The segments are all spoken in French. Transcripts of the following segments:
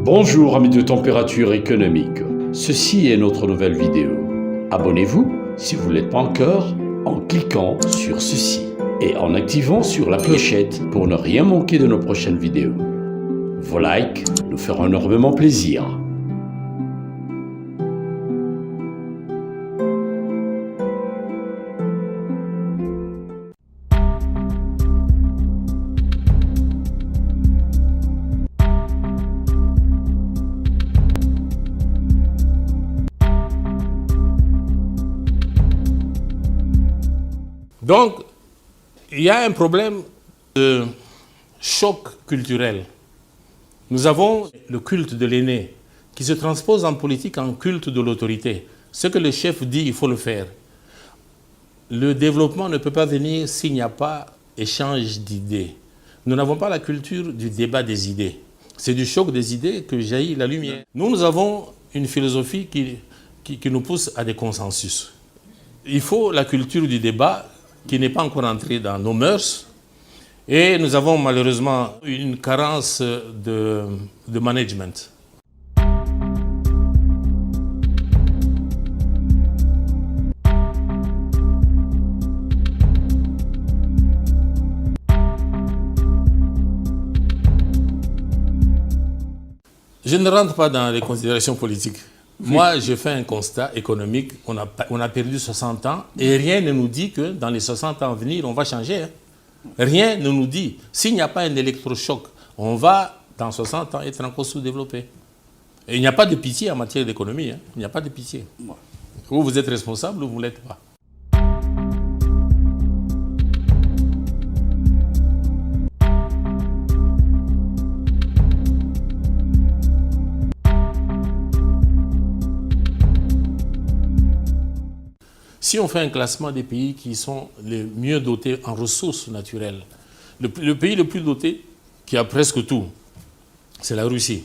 Bonjour amis de température économique, ceci est notre nouvelle vidéo. Abonnez-vous si vous ne l'êtes pas encore en cliquant sur ceci et en activant sur la clochette pour ne rien manquer de nos prochaines vidéos. Vos likes nous feront énormément plaisir. Donc, il y a un problème de choc culturel. Nous avons le culte de l'aîné qui se transpose en politique en culte de l'autorité. Ce que le chef dit, il faut le faire. Le développement ne peut pas venir s'il n'y a pas échange d'idées. Nous n'avons pas la culture du débat des idées. C'est du choc des idées que jaillit la lumière. Nous avons une philosophie qui nous pousse à des consensus. Il faut la culture du débat qui n'est pas encore entré dans nos mœurs. Et nous avons malheureusement une carence de management. Je ne rentre pas dans les considérations politiques. Moi, je fais un constat économique. On a perdu 60 ans et rien ne nous dit que dans les 60 ans à venir, on va changer. Rien ne nous dit. S'il n'y a pas un électrochoc, on va, dans 60 ans, être encore sous-développé. Et il n'y a pas de pitié en matière d'économie. Il n'y a pas de pitié. Ou vous êtes responsable ou vous ne l'êtes pas. Si on fait un classement des pays qui sont les mieux dotés en ressources naturelles, le pays le plus doté, qui a presque tout, c'est la Russie.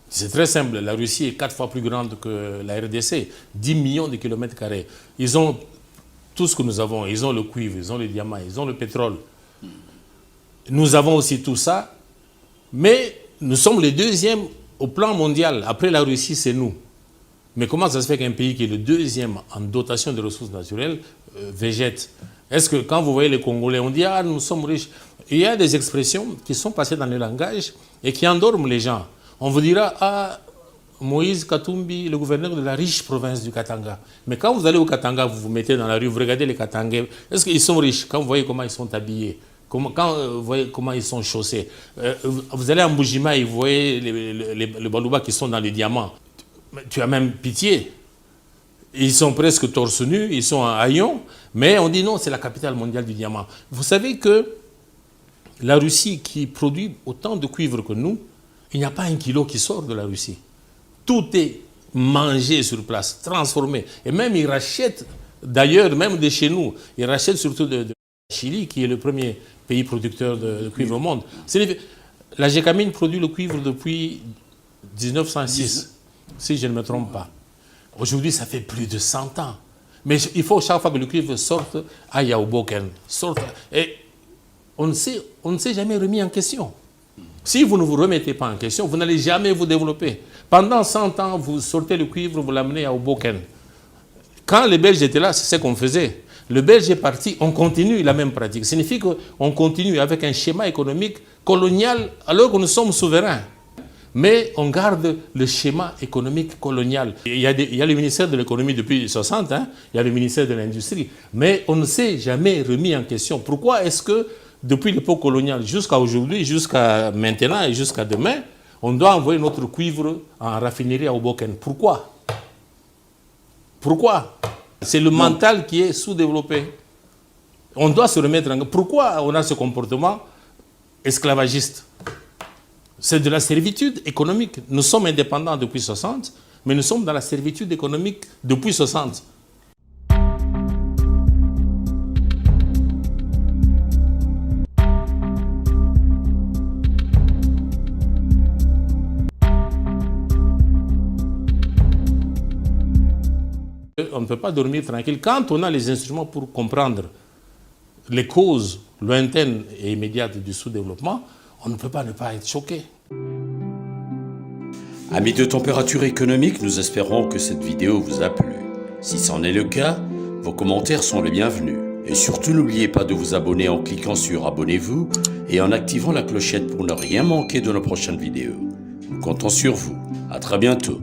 C'est très simple, la Russie est 4 fois plus grande que la RDC, 10 millions de kilomètres carrés. Ils ont tout ce que nous avons, ils ont le cuivre, ils ont le diamant, ils ont le pétrole. Nous avons aussi tout ça, mais nous sommes les deuxièmes au plan mondial. Après la Russie, c'est nous. Mais comment ça se fait qu'un pays qui est le deuxième en dotation de ressources naturelles végète? Est-ce que quand vous voyez les Congolais, on dit « Ah, nous sommes riches ». Il y a des expressions qui sont passées dans le langage et qui endorment les gens. On vous dira « Ah, Moïse Katumbi, le gouverneur de la riche province du Katanga ». Mais quand vous allez au Katanga, vous vous mettez dans la rue, vous regardez les Katangais, est-ce qu'ils sont riches? Quand vous voyez comment ils sont habillés, quand vous voyez comment ils sont chaussés, vous allez en Bujima et vous voyez les Balouba qui sont dans les diamants. Tu as même pitié. Ils sont presque torse nu, ils sont en haillons, mais on dit non, c'est la capitale mondiale du diamant. Vous savez que la Russie qui produit autant de cuivre que nous, il n'y a pas un kilo qui sort de la Russie. Tout est mangé sur place, transformé. Et même ils rachètent, d'ailleurs, même de chez nous, ils rachètent surtout de Chili, qui est le premier pays producteur de cuivre au monde. La Gécamine produit le cuivre depuis 1906. Si je ne me trompe pas. Aujourd'hui, ça fait plus de 100 ans. Mais il faut chaque fois que le cuivre sorte à Yaoboken. Et on ne s'est jamais remis en question. Si vous ne vous remettez pas en question, vous n'allez jamais vous développer. Pendant 100 ans, vous sortez le cuivre, vous l'amenez à Yaoboken. Quand les Belges étaient là, c'est ce qu'on faisait. Le Belge est parti, on continue la même pratique. Ça signifie qu'on continue avec un schéma économique colonial alors que nous sommes souverains. Mais on garde le schéma économique colonial. Il y a le ministère de l'économie depuis 60, il y a le ministère de l'industrie, mais on ne s'est jamais remis en question. Pourquoi est-ce que depuis l'époque coloniale jusqu'à aujourd'hui, jusqu'à maintenant et jusqu'à demain, on doit envoyer notre cuivre en raffinerie à Hoboken? Pourquoi? Pourquoi? C'est le mental qui est sous-développé. On doit se remettre en question. Pourquoi on a ce comportement esclavagiste? C'est de la servitude économique. Nous sommes indépendants depuis 60, mais nous sommes dans la servitude économique depuis 60. On ne peut pas dormir tranquille. Quand on a les instruments pour comprendre les causes lointaines et immédiates du sous-développement, on ne peut pas ne pas être choqué. Amis de Température Économique, nous espérons que cette vidéo vous a plu. Si c'en est le cas, vos commentaires sont les bienvenus. Et surtout, n'oubliez pas de vous abonner en cliquant sur Abonnez-vous et en activant la clochette pour ne rien manquer de nos prochaines vidéos. Nous comptons sur vous. À très bientôt.